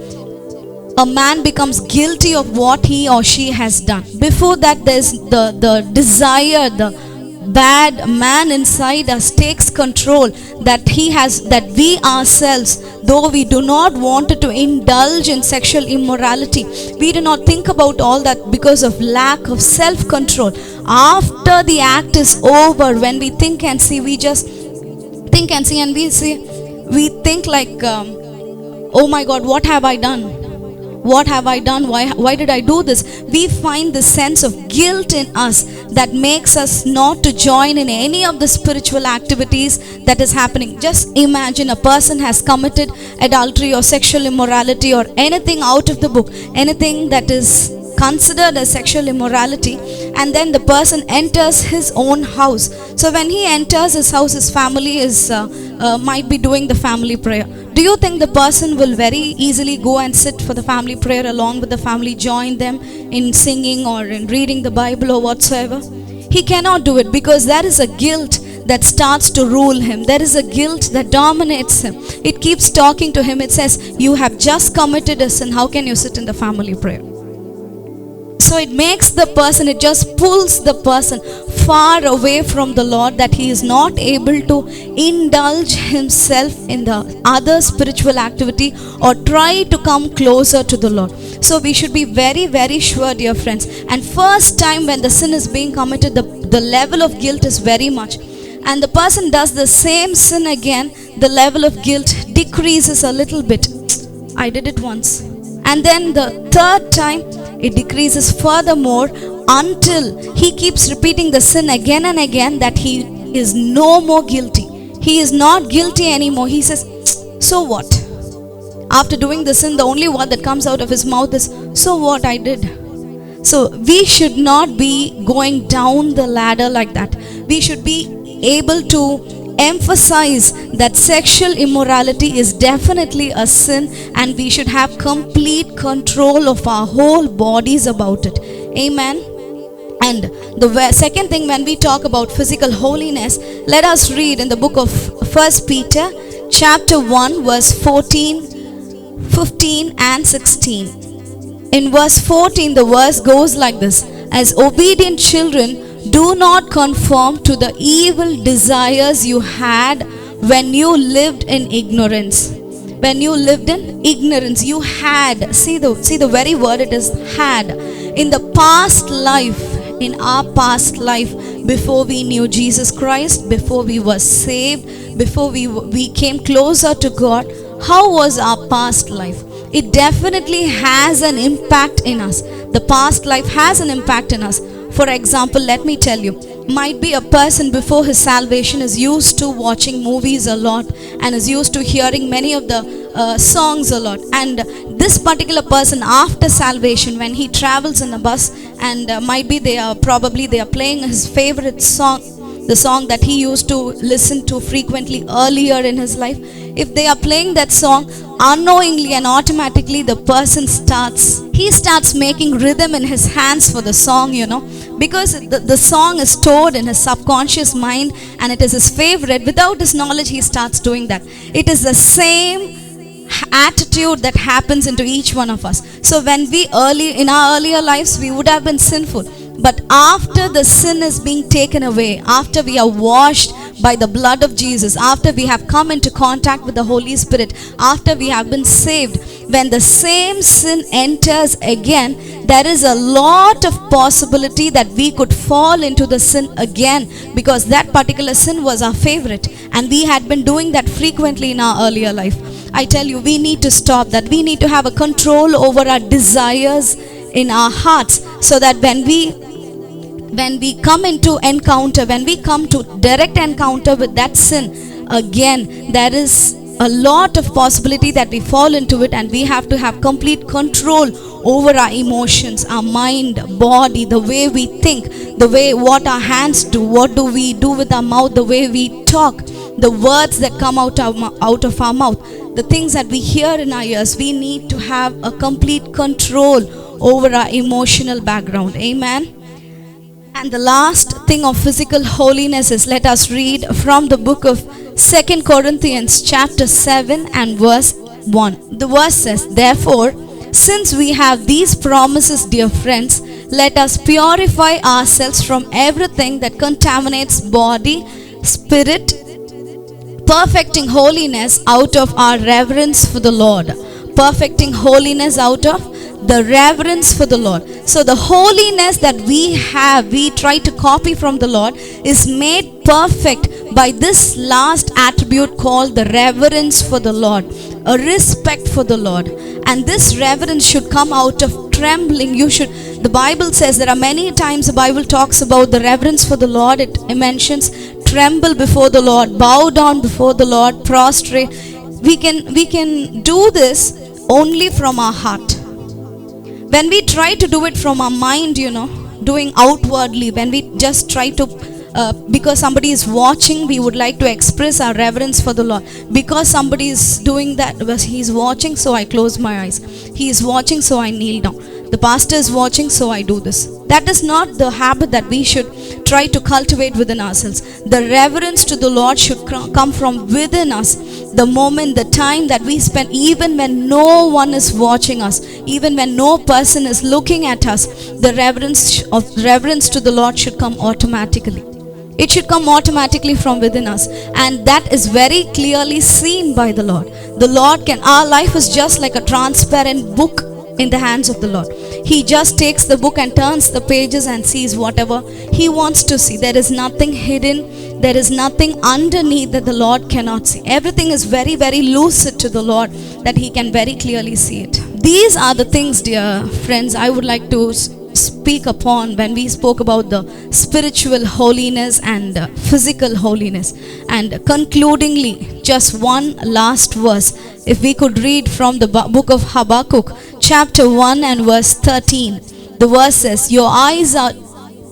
a man becomes guilty of what he or she has done. Before that, there's the desire, the bad man inside us takes control, that we ourselves, though we do not want to indulge in sexual immorality, we do not think about all that because of lack of self-control. After the act is over, when we think and see, we just think and see, and we think like, oh my God, what have I done? What have I done? Why did I do this? We find this sense of guilt in us that makes us not to join in any of the spiritual activities that is happening. Just imagine a person has committed adultery or sexual immorality or anything out of the book, anything that is considered as sexual immorality, and then the person enters his own house. So when he enters his house, his family is might be doing the family prayer. Do you think the person will very easily go and sit for the family prayer along with the family, join them in singing or in reading the Bible or whatsoever? He cannot do it, because there is a guilt that starts to rule him. There is a guilt that dominates him. It keeps talking to him. It says, you have just committed a sin. How can you sit in the family prayer? So it makes the person, it just pulls the person far away from the Lord, that he is not able to indulge himself in the other spiritual activity or try to come closer to the Lord. So we should be very, very sure, dear friends. And first time when the sin is being committed, the level of guilt is very much. And the person does the same sin again, the level of guilt decreases a little bit. I did it once. And then the third time, it decreases furthermore until he keeps repeating the sin again and again, that he is no more guilty. He is not guilty anymore. He says, so what? After doing the sin, the only word that comes out of his mouth is, so what, I did. So we should not be going down the ladder like that. We should be able to emphasize that sexual immorality is definitely a sin, and we should have complete control of our whole bodies about it. Amen. And the second thing, when we talk about physical holiness, let us read in the book of 1 Peter chapter 1 verse 14, 15 and 16. In verse 14, the verse goes like this: as obedient children, Do not conform to the evil desires you had when you lived in ignorance. When you lived in ignorance, you had. See the very word it is, had. In the past life, in our past life, before we knew Jesus Christ, before we were saved, before we came closer to God, how was our past life? It definitely has an impact in us. The past life has an impact in us. For example, let me tell you, might be a person before his salvation is used to watching movies a lot and is used to hearing many of the songs a lot. And this particular person, after salvation, when he travels in a bus, and might be they are playing his favorite song, the song that he used to listen to frequently earlier in his life. If they are playing that song, unknowingly and automatically the person starts making rhythm in his hands for the song, because the song is stored in his subconscious mind and it is his favorite. Without his knowledge, he starts doing that. It is the same attitude that happens into each one of us. So when in our earlier lives, we would have been sinful. But after the sin is being taken away, after we are washed by the blood of Jesus, after we have come into contact with the Holy Spirit, after we have been saved, when the same sin enters again, there is a lot of possibility that we could fall into the sin again, because that particular sin was our favorite and we had been doing that frequently in our earlier life. I tell you, we need to stop that. We need to have a control over our desires in our hearts, so that when we come into encounter, when we come to direct encounter with that sin again, there is a lot of possibility that we fall into it, and we have to have complete control over our emotions, our mind, body, the way we think, the way what our hands do, what do we do with our mouth, the way we talk, the words that come out of our mouth, the things that we hear in our ears. We need to have a complete control over our emotional background. Amen. And the last thing of physical holiness is, let us read from the book of 2 Corinthians chapter 7 and verse 1. The verse says, "Therefore, since we have these promises, dear friends, let us purify ourselves from everything that contaminates body, spirit, perfecting holiness out of our reverence for the Lord." Perfecting holiness out of the reverence for the Lord. So the holiness that we try to copy from the Lord is made perfect by this last attribute called the reverence for the Lord, a respect for the Lord. And this reverence should come out of trembling. The Bible says, there are many times the Bible talks about the reverence for the Lord. It mentions tremble before the Lord, bow down before the Lord, prostrate. We can do this only from our heart. When we try to do it from our mind, doing outwardly, when we just try to, because somebody is watching, we would like to express our reverence for the Lord. Because somebody is doing that, he's watching, so I close my eyes. He is watching, so I kneel down. The pastor is watching, so I do this. That is not the habit that we should try to cultivate within ourselves. The reverence to the Lord should come from within us. The moment, the time that we spend, even when no one is watching us, even when no person is looking at us, the reverence to the Lord should come automatically. It should come automatically from within us, and that is very clearly seen by the Lord. Our life is just like a transparent book in the hands of the Lord. He just takes the book and turns the pages and sees whatever He wants to see. There is nothing hidden. There is nothing underneath that the Lord cannot see. Everything is very, very lucid to the Lord, that He can very clearly see it. These are the things, dear friends, I would like to speak upon when we spoke about the spiritual holiness and physical holiness. And concludingly, just one last verse. If we could read from the book of Habakkuk, chapter 1 and verse 13. The verse says, "Your eyes are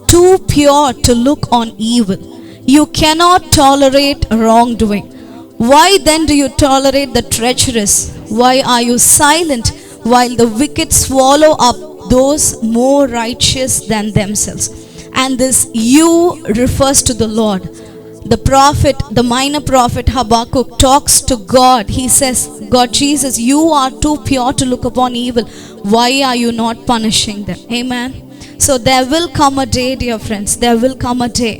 too pure to look on evil. You cannot tolerate wrongdoing. Why then do you tolerate the treacherous? Why are you silent while the wicked swallow up those more righteous than themselves?" And this "you" refers to the Lord. The prophet, the minor prophet Habakkuk talks to God. He says, "God, Jesus, you are too pure to look upon evil. Why are you not punishing them?" Amen. So there will come a day, dear friends, there will come a day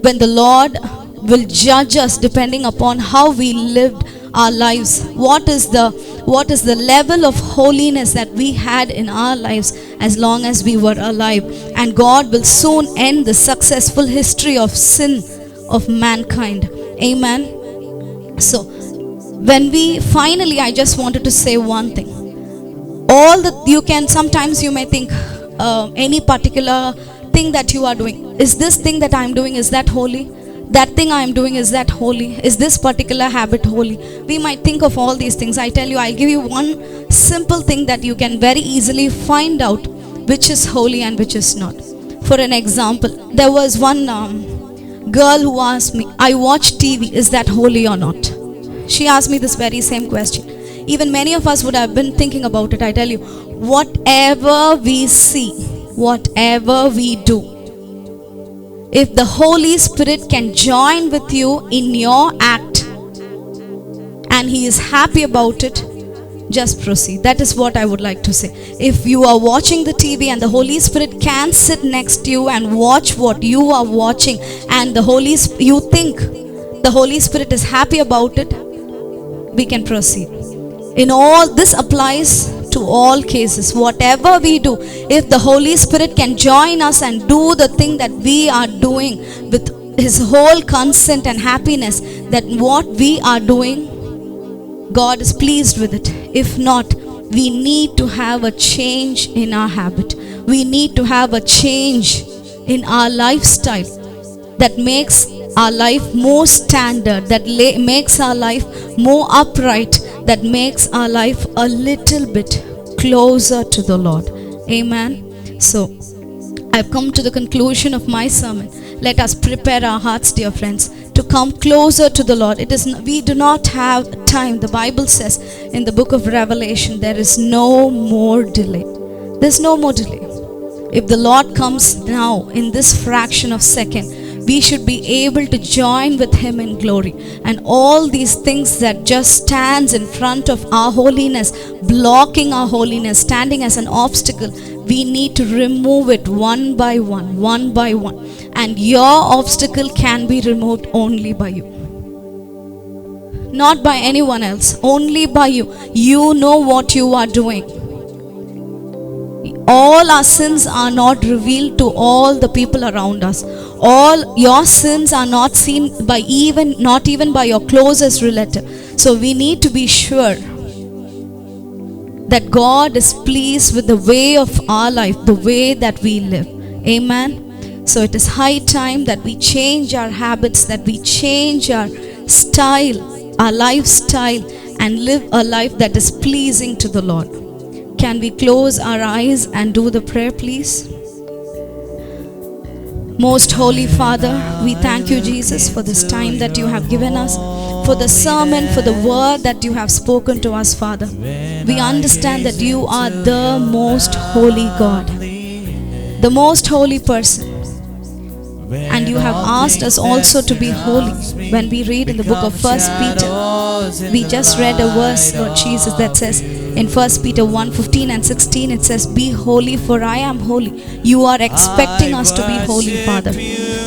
when the Lord will judge us depending upon how we lived our lives. What is the level of holiness that we had in our lives as long as we were alive? And God will soon end the successful history of sin of mankind. Amen. So when we finally, I just wanted to say one thing. All that you can, sometimes you may think any particular thing that you are doing, is this thing that I am doing, is that holy? That thing I am doing, is that holy? Is this particular habit holy? We might think of all these things. I tell you, I'll give you one simple thing that you can very easily find out which is holy and which is not. For an example, there was one girl who asked me, I watch TV, is that holy or not? She asked me this very same question. Even many of us would have been thinking about it. I tell you, whatever we see, whatever we do, if the Holy Spirit can join with you in your act and He is happy about it, just proceed. That is what I would like to say. If you are watching the TV and the Holy Spirit can sit next to you and watch what you are watching, and you think the Holy Spirit is happy about it, we can proceed. In all, this applies to all cases. Whatever we do, if the Holy Spirit can join us and do the thing that we are doing with His whole consent and happiness, that what we are doing, God is pleased with it. If not, we need to have a change in our habit. We need to have a change in our lifestyle that makes our life more standard, that makes our life more upright, that makes our life a little bit closer to the Lord. Amen. So, I've come to the conclusion of my sermon. Let us prepare our hearts, dear friends, to come closer to the Lord. We do not have time. The Bible says in the book of Revelation, there is no more delay. There's no more delay. If the Lord comes now in this fraction of second, we should be able to join with Him in glory. And all these things that just stands in front of our holiness, blocking our holiness, standing as an obstacle, we need to remove it one by one, one by one. And your obstacle can be removed only by you. Not by anyone else, only by you. You know what you are doing. All our sins are not revealed to all the people around us. All your sins are not seen by not even by your closest relative. So we need to be sure that God is pleased with the way of our life, the way that we live. Amen. So it is high time that we change our habits, that we change our style, our lifestyle, and live a life that is pleasing to the Lord. Can we close our eyes and do the prayer, please? Most Holy Father, we thank you, Jesus, for this time that you have given us, for the sermon, for the word that you have spoken to us, Father. We understand that you are the most holy God, the most holy person. And you have asked us also to be holy. When we read in the book of 1 Peter, we just read a verse, Lord Jesus, that says in 1 Peter 1:15 and 16, it says, be holy for I am holy. You are expecting us to be holy, Father.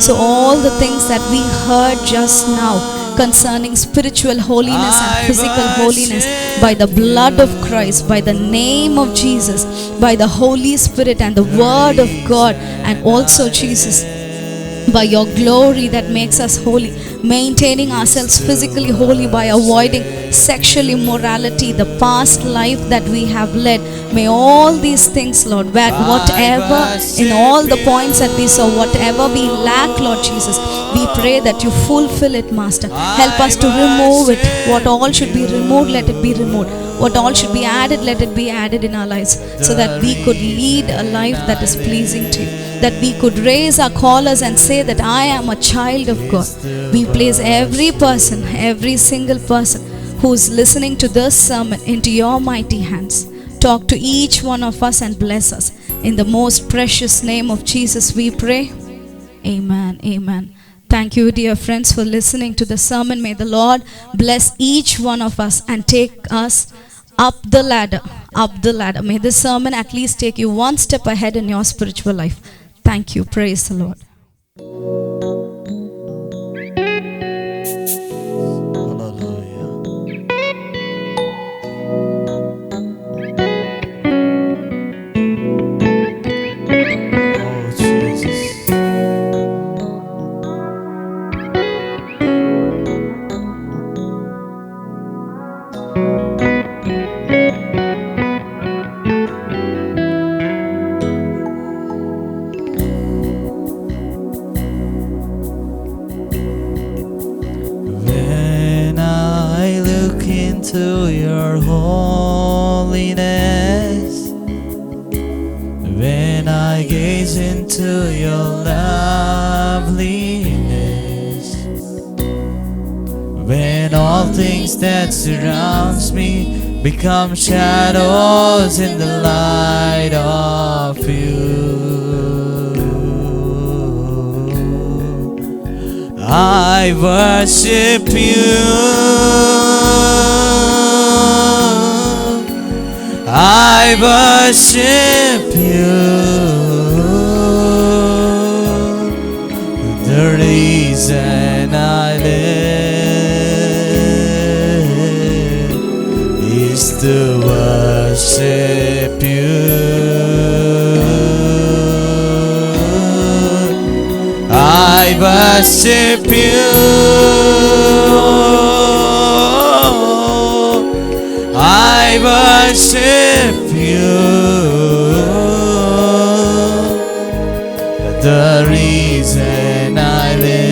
So all the things that we heard just now concerning spiritual holiness and physical holiness, by the blood of Christ, by the name of Jesus, by the Holy Spirit and the Word of God, and also, Jesus, by your glory that makes us holy, maintaining ourselves physically holy by avoiding sexual immorality, the past life that we have led. May all these things, Lord, whatever, in all the points that we saw, whatever we lack, Lord Jesus, we pray that you fulfill it, Master. Help us to remove it. What all should be removed, let it be removed. What all should be added, let it be added in our lives, so that we could lead a life that is pleasing to you, that we could raise our collars and say that I am a child of God. We place every person, every single person who is listening to this sermon into your mighty hands. Talk to each one of us and bless us. In the most precious name of Jesus we pray. Amen. Amen. Thank you, dear friends, for listening to the sermon. May the Lord bless each one of us and take us up the ladder, up the ladder. May this sermon at least take you one step ahead in your spiritual life. Thank you. Praise the Lord. When I look into your holiness, when I gaze into your loveliness, when all things that surrounds me become shadows in the light of you, I worship you. I worship you. The reason I live is to worship you. I worship you. I worship you. The reason I live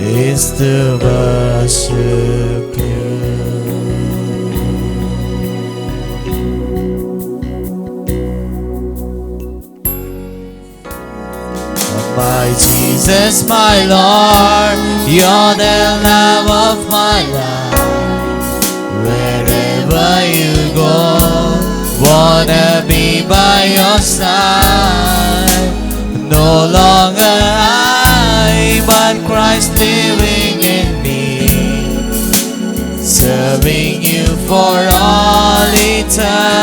is to worship you. My Jesus, my Lord, you're the love of my life. Wherever you go, wanna be by your side. No longer I, but Christ living in me, serving you for all eternity.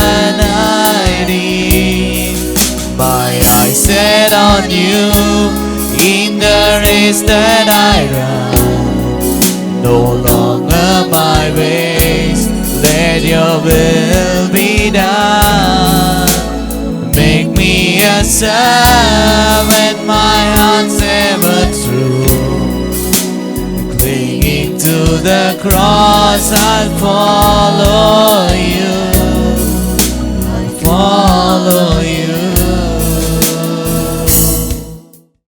My eyes set on you in the race that I run. No longer my ways, let your will be done. Make me a servant, my heart's ever true. Clinging to the cross, I'll follow